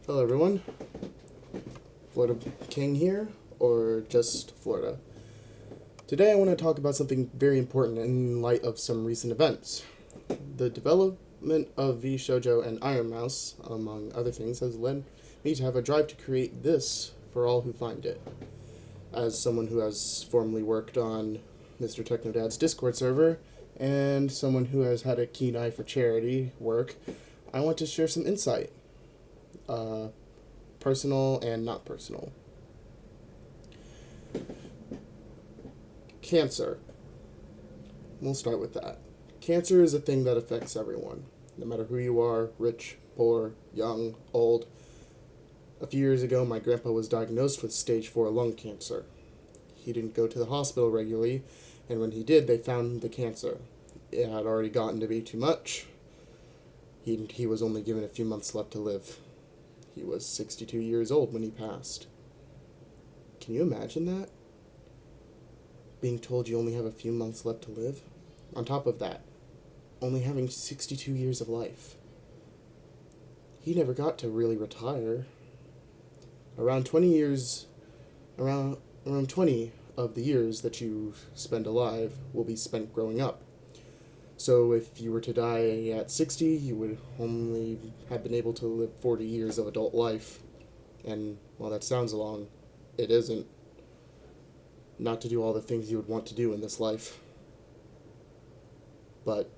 Hello everyone, Florida King here, or just Florida. Today I want to talk about something very important in light of some recent events. The development of V Shoujo and Iron Mouse, among other things, has led me to have a drive to create this for all who find it. As someone who has formerly worked on Mr. Technodad's Discord server, and someone who has had a keen eye for charity work, I want to share some insight. Personal and not personal. Cancer. We'll start with that. Cancer is a thing that affects everyone, no matter who you are, rich, poor, young, old. A few years ago, my grandpa was diagnosed with stage 4 lung cancer. He didn't go to the hospital regularly, and when he did, they found the cancer. It had already gotten to be too much. He was only given a few months left to live. He was 62 years old when he passed. Can you imagine that? Being told you only have a few months left to live? On top of that, only having 62 years of life. He never got to really retire. Around 20 of the years that you spend alive will be spent growing up. So if you were to die at 60, you would only have been able to live 40 years of adult life. And while that sounds long, it isn't. Not to do all the things you would want to do in this life. But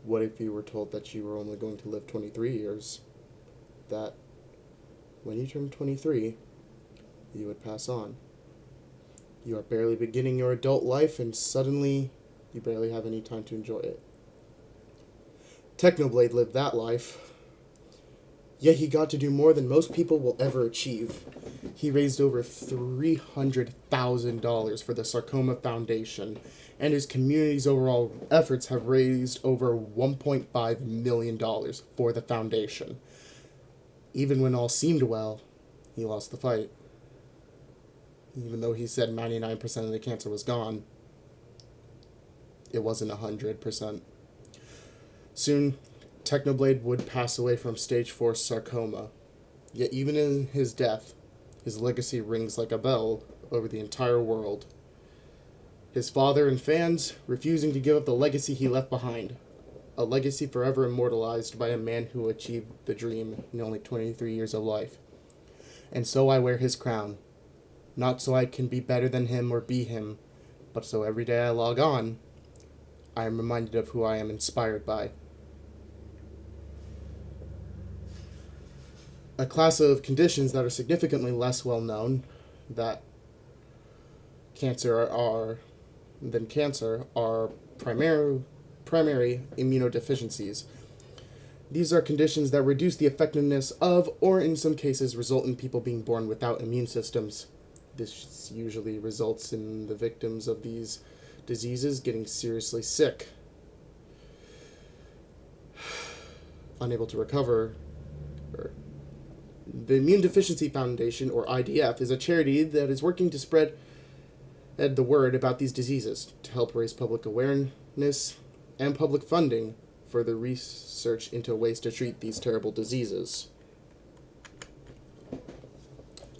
what if you were told that you were only going to live 23 years? That when you turn 23, you would pass on. You are barely beginning your adult life, and suddenly you barely have any time to enjoy it. Technoblade lived that life. Yet he got to do more than most people will ever achieve. He raised over $300,000 for the Sarcoma Foundation, and his community's overall efforts have raised over $1.5 million for the foundation. Even when all seemed well, he lost the fight. Even though he said 99% of the cancer was gone, it wasn't 100%. Soon, Technoblade would pass away from stage 4 sarcoma. Yet even in his death, his legacy rings like a bell over the entire world. His father and fans refusing to give up the legacy he left behind. A legacy forever immortalized by a man who achieved the dream in only 23 years of life. And so I wear his crown. Not so I can be better than him or be him, but so every day I log on, I am reminded of who I am inspired by. A class of conditions that are significantly less well known than cancer are primary immunodeficiencies. These are conditions that reduce the effectiveness of, or in some cases result in people being born without immune systems. This usually results in the victims of these diseases getting seriously sick, unable to recover. The Immune Deficiency Foundation, or IDF, is a charity that is working to spread the word about these diseases, to help raise public awareness and public funding for the research into ways to treat these terrible diseases.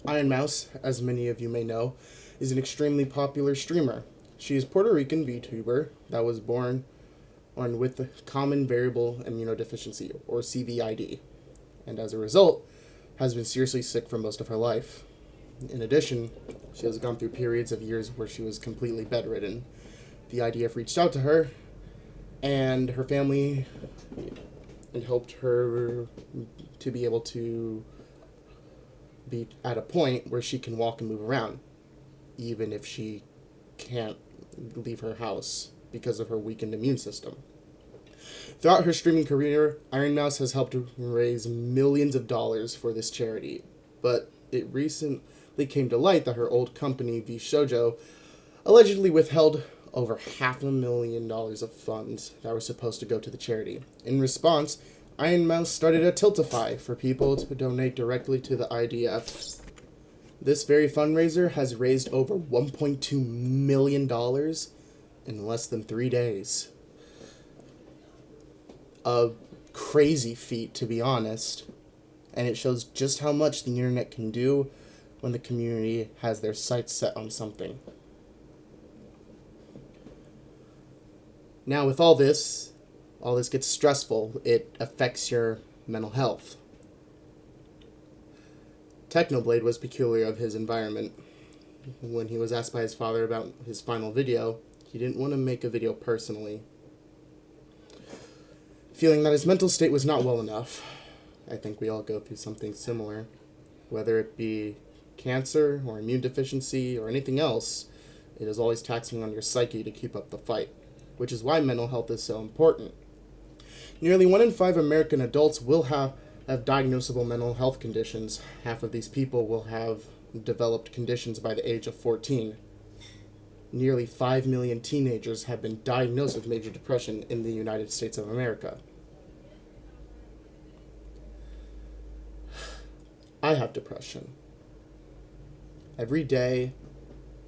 Iron Mouse, as many of you may know, is an extremely popular streamer. She is a Puerto Rican VTuber that was born with the Common Variable Immunodeficiency, or CVID, and as a result, has been seriously sick for most of her life. In addition, she has gone through periods of years where she was completely bedridden. The IDF reached out to her and her family and helped her to be able to be at a point where she can walk and move around, even if she can't leave her house because of her weakened immune system. Throughout her streaming career, Iron Mouse has helped raise millions of dollars for this charity, but it recently came to light that her old company, V Shoujo, allegedly withheld over $500,000 of funds that were supposed to go to the charity. In response, Iron Mouse started a Tiltify for people to donate directly to the IDF. This very fundraiser has raised over $1.2 million in less than 3 days. A crazy feat, to be honest. and it shows just how much the internet can do when the community has their sights set on something. Now, with all this gets stressful. It affects your mental health. Technoblade was peculiar of his environment. When he was asked by his father about his final video, he didn't want to make a video personally. Feeling that his mental state was not well enough, I think we all go through something similar. Whether it be cancer or immune deficiency or anything else, it is always taxing on your psyche to keep up the fight, which is why mental health is so important. Nearly 1 in 5 American adults will have diagnosable mental health conditions. Half of these people will have developed conditions by the age of 14. Nearly 5 million teenagers have been diagnosed with major depression in the United States of America. I have depression. Every day,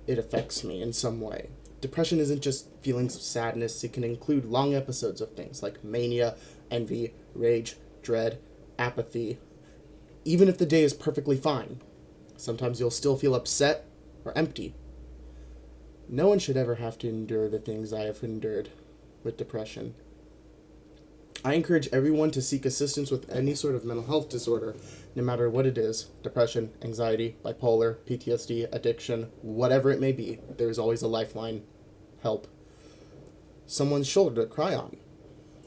it affects me in some way. Depression isn't just feelings of sadness. It can include long episodes of things like mania, envy, rage, dread, apathy. Even if the day is perfectly fine, sometimes you'll still feel upset or empty. No one should ever have to endure the things I have endured with depression. I encourage everyone to seek assistance with any sort of mental health disorder, no matter what it is: depression, anxiety, bipolar, PTSD, addiction, whatever it may be. There's always a lifeline. Help. Someone's shoulder to cry on.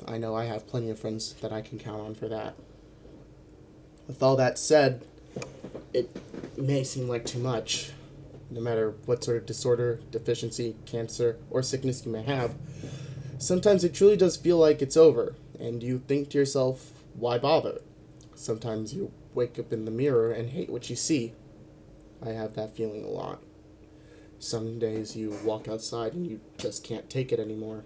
I know I have plenty of friends that I can count on for that. With all that said, it may seem like too much. No matter what sort of disorder, deficiency, cancer, or sickness you may have, sometimes it truly does feel like it's over, and you think to yourself, why bother? Sometimes you wake up in the mirror and hate what you see. I have that feeling a lot. Some days you walk outside and you just can't take it anymore.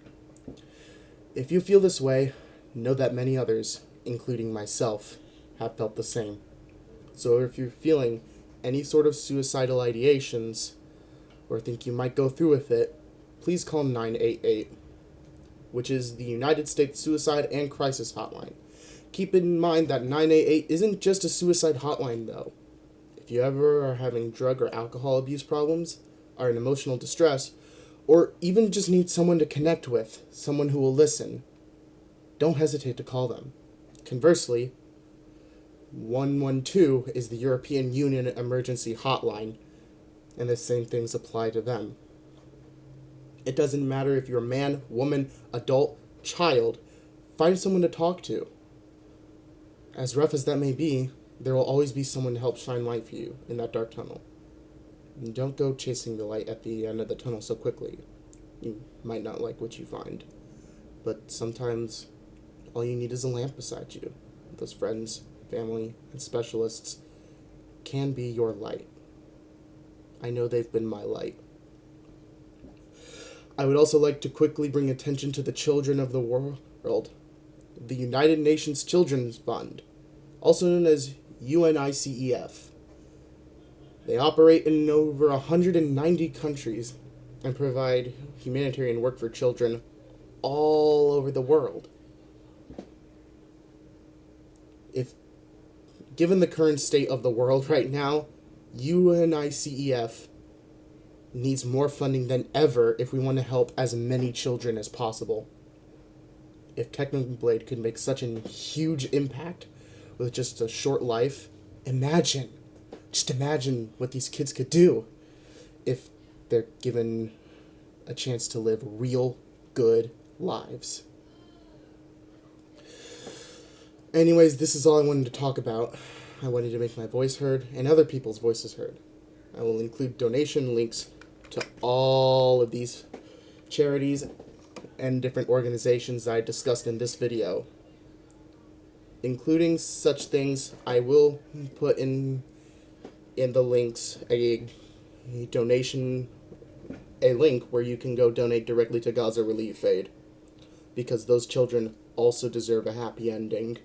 If you feel this way, know that many others, including myself, have felt the same. So if you're feeling any sort of suicidal ideations, or think you might go through with it, please call 988, which is the United States Suicide and Crisis Hotline. Keep in mind that 988 isn't just a suicide hotline, though. If you ever are having drug or alcohol abuse problems, are in emotional distress, or even just need someone to connect with, someone who will listen, don't hesitate to call them. Conversely, 112 is the European Union Emergency Hotline, and the same things apply to them. It doesn't matter if you're a man, woman, adult, child, find someone to talk to. As rough as that may be, there will always be someone to help shine light for you in that dark tunnel. And don't go chasing the light at the end of the tunnel so quickly. You might not like what you find, but sometimes all you need is a lamp beside you. Those friends, family, and specialists can be your light. I know they've been my light. I would also like to quickly bring attention to the children of the world. The United Nations Children's Fund, also known as UNICEF. They operate in over 190 countries and provide humanitarian work for children all over the world. Given the current state of the world right now, UNICEF needs more funding than ever if we want to help as many children as possible. If Technoblade could make such a huge impact with just a short life, imagine what these kids could do if they're given a chance to live real, good lives. Anyways, this is all I wanted to talk about. I wanted to make my voice heard and other people's voices heard. I will include donation links to all of these charities and different organizations that I discussed in this video. Including such things, I will put in the links a link where you can go donate directly to Gaza Relief Aid, because those children also deserve a happy ending.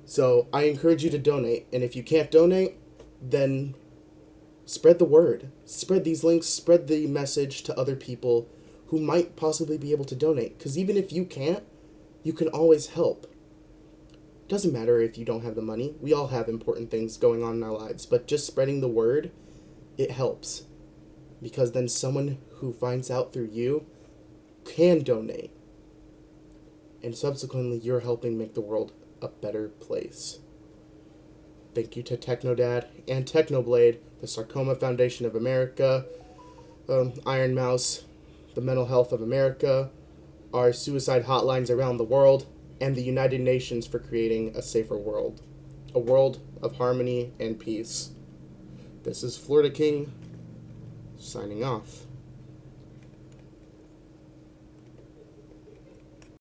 So I encourage you to donate, and if you can't donate, then spread the word. Spread these links, spread the message to other people who might possibly be able to donate, because even if you can't, you can always help. Doesn't matter if you don't have the money. We all have important things going on in our lives, but just spreading the word, it helps. Because then someone who finds out through you can donate. And subsequently, you're helping make the world a better place. Thank you to Technodad and Technoblade, the Sarcoma Foundation of America, Iron Mouse, the Mental Health of America, our suicide hotlines around the world, and the United Nations for creating a safer world. A world of harmony and peace. This is Florida King, signing off.